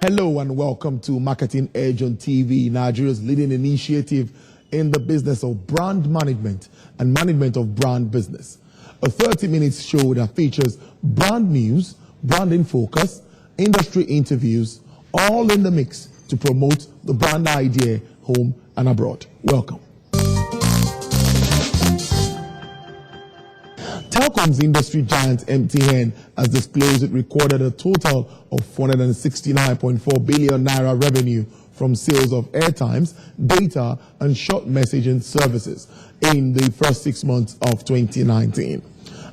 Hello and welcome to Marketing Edge on TV, Nigeria's leading initiative in the business of brand management and management of brand business. A 30-minute show that features brand news, brand in focus, industry interviews, all in the mix to promote the brand idea home and abroad. Welcome. Telecoms industry giant MTN has disclosed it recorded a total of 469.4 billion naira revenue from sales of airtimes, data, and short messaging services in the first 6 months of 2019.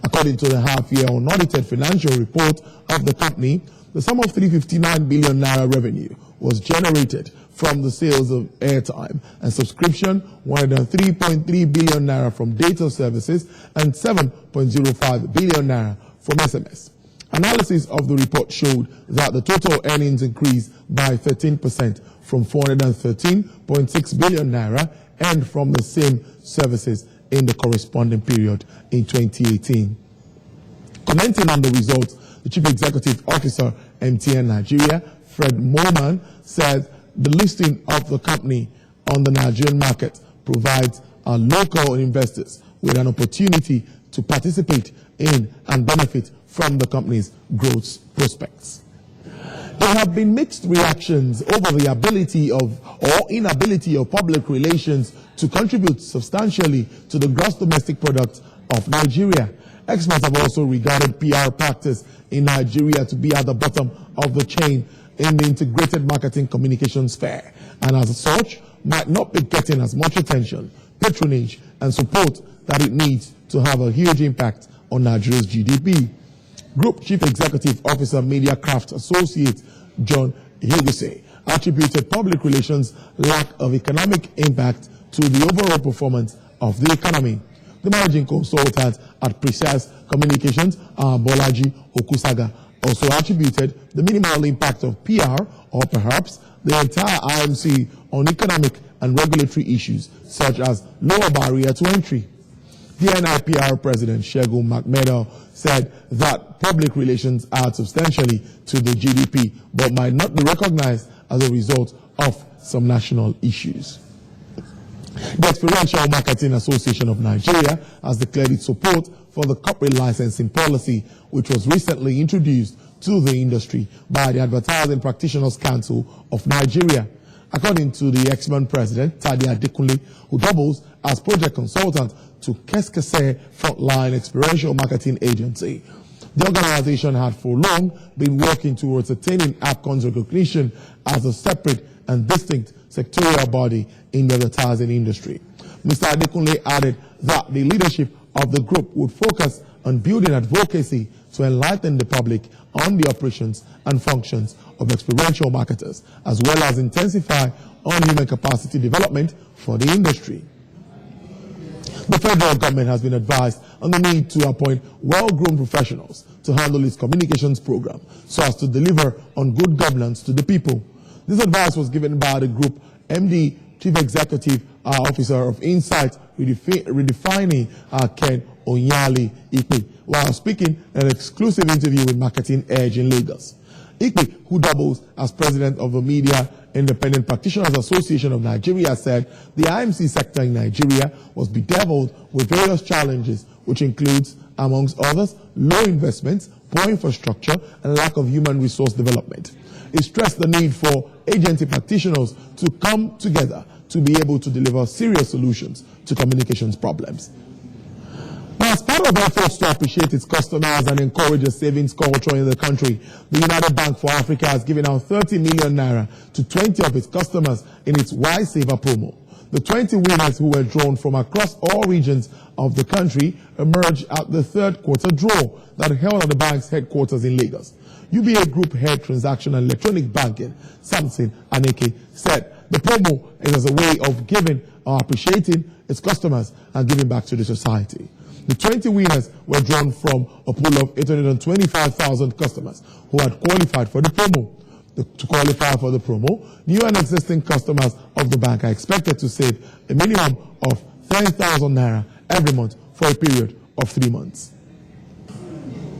According to the half-year unaudited financial report of the company, the sum of 359 billion naira revenue was generated from the sales of airtime and subscription, 103.3 billion naira from data services, and 7.05 billion naira from SMS. Analysis of the report showed that the total earnings increased by 13% from 413.6 billion naira and from the same services in the corresponding period in 2018. Commenting on the results, the Chief Executive Officer, MTN Nigeria, Fred Moman, said the listing of the company on the Nigerian market provides our local investors with an opportunity to participate in and benefit from the company's growth prospects. There have been mixed reactions over the ability of or inability of public relations to contribute substantially to the gross domestic product of Nigeria. Experts have also regarded PR practice in Nigeria to be at the bottom of the chain in the integrated marketing communications sphere, and as such might not be getting as much attention, patronage, and support that it needs to have a huge impact on Nigeria's GDP. Group Chief Executive Officer Media Craft Associate John Huguse attributed public relations' lack of economic impact to the overall performance of the economy. The managing consultant at Precise Communications, Bolaji Okusaga, also attributed the minimal impact of PR, or perhaps the entire IMC, on economic and regulatory issues such as lower barrier to entry. The NIPR President Shegun McMedo said that public relations add substantially to the GDP but might not be recognized as a result of some national issues. The Experiential Marketing Association of Nigeria has declared its support for the corporate licensing policy, which was recently introduced to the industry by the Advertising Practitioners Council of Nigeria. According to the EXMAN president, Tadia Adekunle, who doubles as project consultant to Keskese Frontline Experiential Marketing Agency, the organization had for long been working towards attaining APCON's recognition as a separate and distinct sectorial body in the advertising industry. Mr. Adekunle added that the leadership of the group would focus on building advocacy to enlighten the public on the operations and functions of experiential marketers, as well as intensify on human capacity development for the industry. The federal government has been advised on the need to appoint well-groomed professionals to handle its communications program so as to deliver on good governance to the people. This advice was given by the group MD, Chief Executive Officer of Insight Redrefini, Ken Onyali Ikpe, while speaking in an exclusive interview with Marketing Edge in Lagos. Ikpe, who doubles as president of the Media Independent Practitioners Association of Nigeria, said the IMC sector in Nigeria was bedeviled with various challenges, which includes, amongst others, low investments, poor infrastructure, and lack of human resource development. He stressed the need for agency practitioners to come together to be able to deliver serious solutions to communications problems. As part of efforts to appreciate its customers and encourage a savings culture in the country, the United Bank for Africa has given out 30 million naira to 20 of its customers in its Y Saver promo. The 20 winners who were drawn from across all regions of the country emerged at the third quarter draw that held at the bank's headquarters in Lagos. UBA Group Head Transaction and Electronic Banking, Samson Aneke, said the promo is as a way of giving or appreciating its customers and giving back to the society. The 20 winners were drawn from a pool of 825,000 customers who had qualified for the promo. To qualify for the promo, new and existing customers of the bank are expected to save a minimum of 30,000 naira every month for a period of 3 months.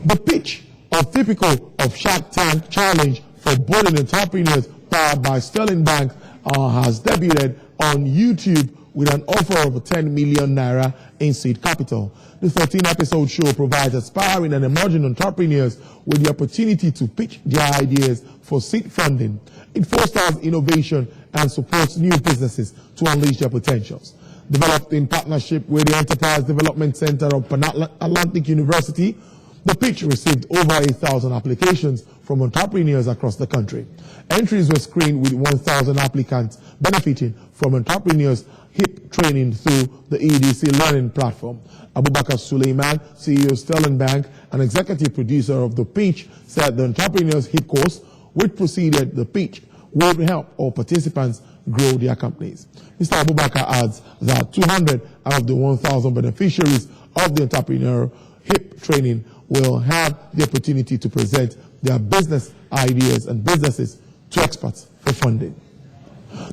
The pitch, or typical of Shark Tank challenge for budding entrepreneurs powered by Sterling Bank has debuted on YouTube with an offer of 10 million naira in seed capital. The 13-episode show provides aspiring and emerging entrepreneurs with the opportunity to pitch their ideas for seed funding. It fosters innovation and supports new businesses to unleash their potentials. Developed in partnership with the Enterprise Development Center of Pan-Atlantic University, the pitch received over 8,000 applications from entrepreneurs across the country. Entries were screened with 1,000 applicants benefiting from entrepreneurs' HIP training through the EDC learning platform. Abubakar Suleiman, CEO of Sterling Bank and executive producer of the pitch, said the entrepreneurs' HIP course, which preceded the pitch, will help all participants grow their companies. Mr. Abubakar adds that 200 out of the 1,000 beneficiaries of the entrepreneur HIP training will have the opportunity to present their business ideas and businesses to experts for funding.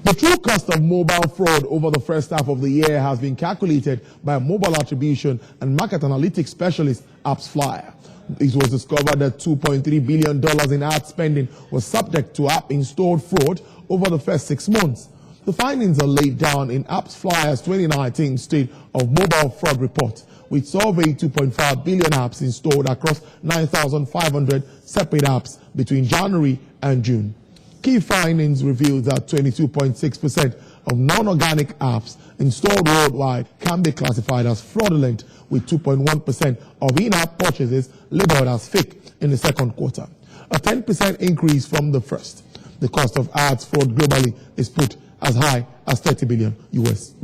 The true cost of mobile fraud over the first half of the year has been calculated by mobile attribution and market analytics specialist AppsFlyer. It was discovered that $2.3 billion in ad spending was subject to app-installed fraud over the first 6 months. The findings are laid down in AppsFlyer's 2019 State of Mobile Fraud Report, which surveyed 2.5 billion apps installed across 9,500 separate apps between January and June. Key findings revealed that 22.6% of non-organic apps installed worldwide can be classified as fraudulent, with 2.1% of in-app purchases labeled as fake in the second quarter, a 10% increase from the first. The cost of ads fraud globally is put as high as $30 billion US.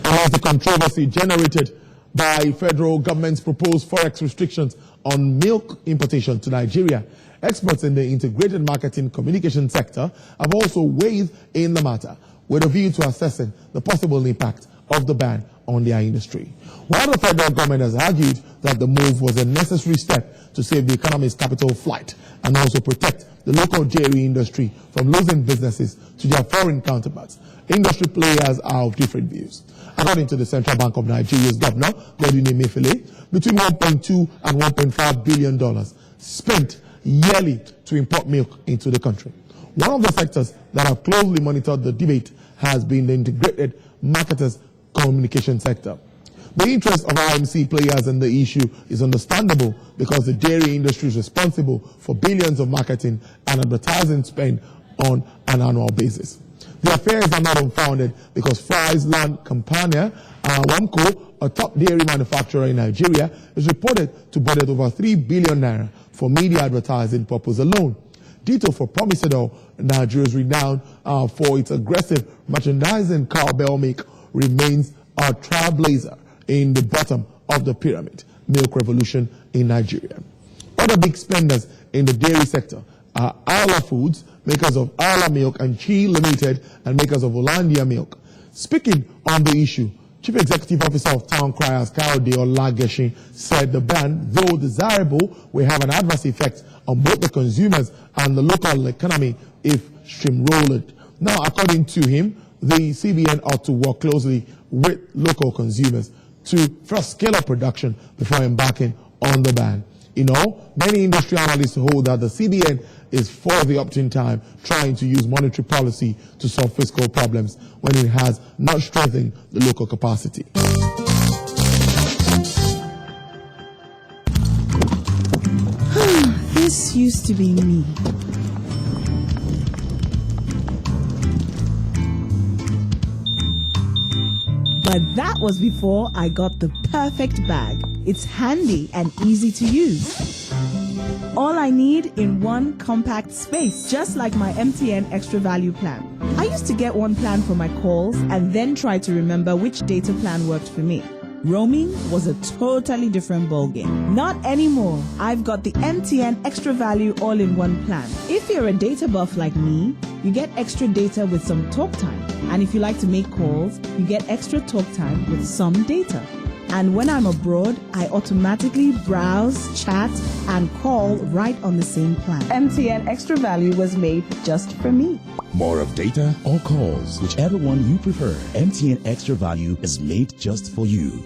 Amongst the controversy generated by federal government's proposed forex restrictions on milk importation to Nigeria, experts in the integrated marketing communication sector have also weighed in the matter with a view to assessing the possible impact of the ban on their industry. While the federal government has argued that the move was a necessary step to save the economy's capital flight and also protect the local dairy industry from losing businesses to their foreign counterparts, industry players are of different views. According to the Central Bank of Nigeria's governor, Godwin Emefiele, between $1.2 and $1.5 billion spent yearly to import milk into the country. One of the sectors that have closely monitored the debate has been the integrated marketers communication sector. The interest of IMC players in the issue is understandable because the dairy industry is responsible for billions of marketing and advertising spend on an annual basis. The affairs are not unfounded because Fry's Land Campania, Wamco, a top dairy manufacturer in Nigeria, is reported to budget over 3 billion naira for media advertising purpose alone. Ditto for Promisador, Nigeria's renowned for its aggressive merchandising cowbell milk, remains a trailblazer in the bottom of the pyramid milk revolution in Nigeria. Other big spenders in the dairy sector are Arla Foods, makers of Arla Milk, and Chi Limited, and makers of Hollandia Milk. Speaking on the issue, Chief Executive Officer of Town Criers, Kayode Olageshin, said the ban, though desirable, will have an adverse effect on both the consumers and the local economy if streamrolled. Now, according to him, the CBN ought to work closely with local consumers to first scale up production before embarking on the ban. In all, many industry analysts hold that the CBN is for the opportune time trying to use monetary policy to solve fiscal problems when it has not strengthened the local capacity. This used to be me. But that was before I got the perfect bag. It's handy and easy to use. All I need in one compact space, just like my MTN Extra Value plan. I used to get one plan for my calls and then try to remember which data plan worked for me. Roaming was a totally different ballgame. Not anymore. I've got the MTN Extra Value all-in-one plan. If you're a data buff like me, you get extra data with some talk time. And if you like to make calls, you get extra talk time with some data. And when I'm abroad, I automatically browse, chat, and call right on the same plan. MTN Extra Value was made just for me. More of data or calls, whichever one you prefer. MTN Extra Value is made just for you.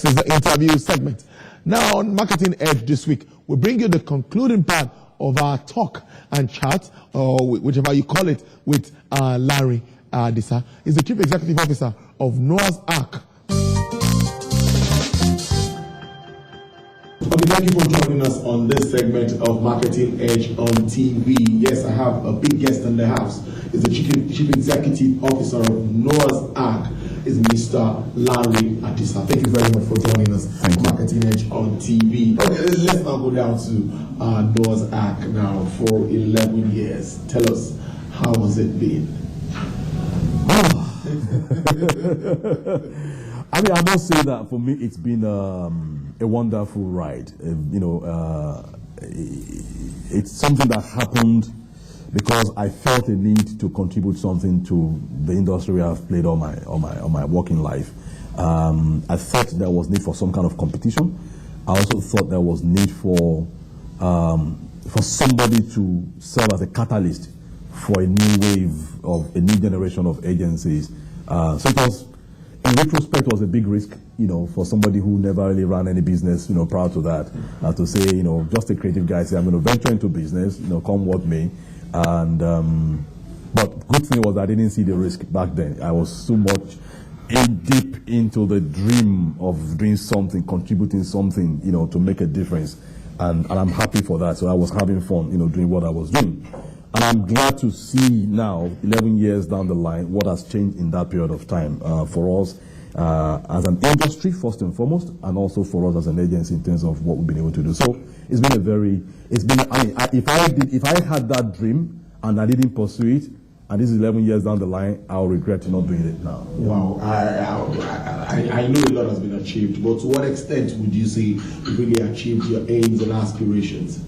Next is the interview segment. Now on Marketing Edge this week, we bring you the concluding part of our talk and chat, or whichever you call it, with Lanre Adisa. He's the Chief Executive Officer of Noah's Ark. Okay, thank you for joining us on this segment of Marketing Edge on TV. Yes, I have a big guest in the house. He's the Chief Executive Officer of Noah's Ark. Is Mr. Lanre Adisa. Thank you very much for joining us on Marketing Edge on TV. Okay, let's now go down to Noah's Ark now for 11 years. Tell us, how has it been? I mean, I must say that for me, it's been a wonderful ride. It's something that happened because I felt a need to contribute something to the industry I've played all my working life. I thought there was need for some kind of competition. I also thought there was need for somebody to serve as a catalyst for a new wave of a new generation of agencies. So it was, in retrospect, was a big risk, for somebody who never really ran any business, prior to that, to say, just a creative guy, say, I'm going to venture into business, come what may. And but good thing was I didn't see the risk back then. I was so much deep into the dream of doing something, contributing something, to make a difference. And I'm happy for that. So I was having fun, doing what I was doing. And I'm glad to see now, 11 years down the line, what has changed in that period of time for us as an industry, first and foremost, and also for us as an agency in terms of what we've been able to do. So it's been if I had that dream and I didn't pursue it, and this is 11 years down the line, I'll regret not doing it now. Wow, I know a lot has been achieved, but to what extent would you say you really achieved your aims and aspirations?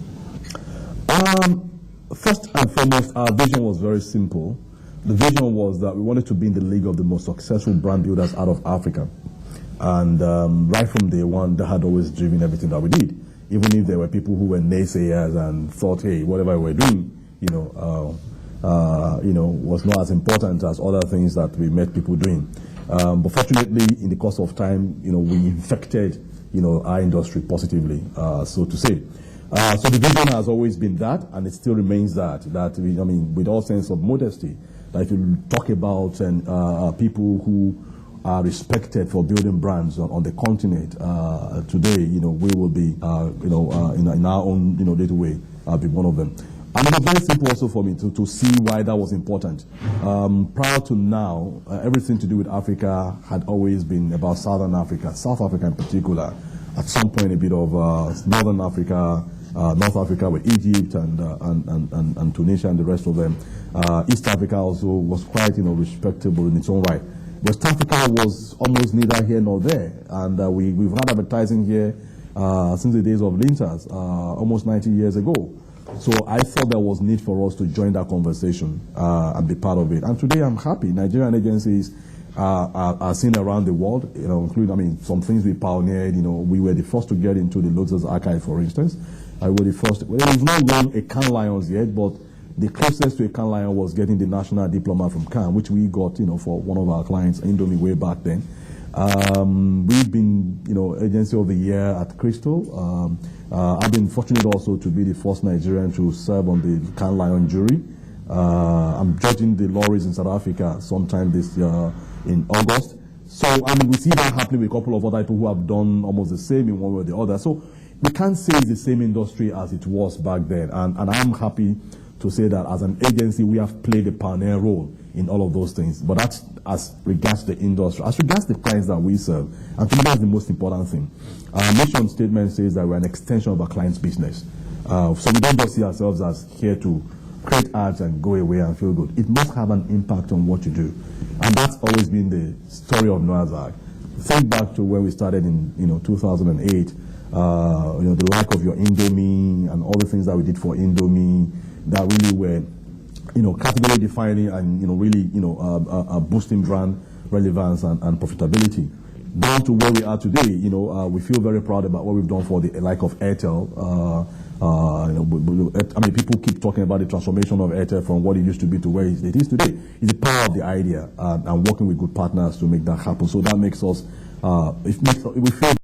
First and foremost, our vision was very simple. The vision was that we wanted to be in the league of the most successful brand builders out of Africa. And right from day one, that had always driven everything that we did. Even if there were people who were naysayers and thought, hey, whatever we're doing, was not as important as other things that we met people doing. But fortunately, in the course of time, we infected, our industry positively, so to say. So the vision has always been that, and it still remains that with all sense of modesty, that if you talk about people who are respected for building brands on the continent today, we will be, in our own, little way, be one of them. And it was very simple also for me to see why that was important. Prior to now, everything to do with Africa had always been about Southern Africa, South Africa in particular. At some point, a bit of Northern Africa, North Africa with Egypt and Tunisia and the rest of them. East Africa also was quite, respectable in its own right. West Africa was almost neither here nor there, and we've had advertising here since the days of Linters, almost 90 years ago. So I thought there was need for us to join that conversation and be part of it. And today I'm happy. Nigerian agencies are seen around the world, including, some things we pioneered. We were the first to get into the Lotus archive, for instance. I was the first. Well, we've not won a Cannes Lions yet, but the closest to a Cannes Lion was getting the national diploma from Cannes, which we got, for one of our clients, Indomie, way back then. We've been, Agency of the Year at Crystal. I've been fortunate also to be the first Nigerian to serve on the Cannes Lion jury. I'm judging the lorries in South Africa sometime this year in August. So, we see that happening with a couple of other people who have done almost the same in one way or the other. So, we can't say it's the same industry as it was back then. And I'm happy to say that as an agency, we have played a pioneer role in all of those things. But that's as regards the industry. As regards the clients that we serve, I think that's the most important thing. Our mission statement says that we're an extension of our client's business. So we don't just see ourselves as here to create ads and go away and feel good. It must have an impact on what you do. And that's always been the story of Noah's Ark. Think back to where we started in 2008. The lack of your Indomie and all the things that we did for Indomie that really were, category defining and, really, boosting brand relevance and profitability. Down to where we are today, we feel very proud about what we've done for the like of Airtel. People keep talking about the transformation of Airtel from what it used to be to where it is today. It's the power of the idea and working with good partners to make that happen. So that makes us, we feel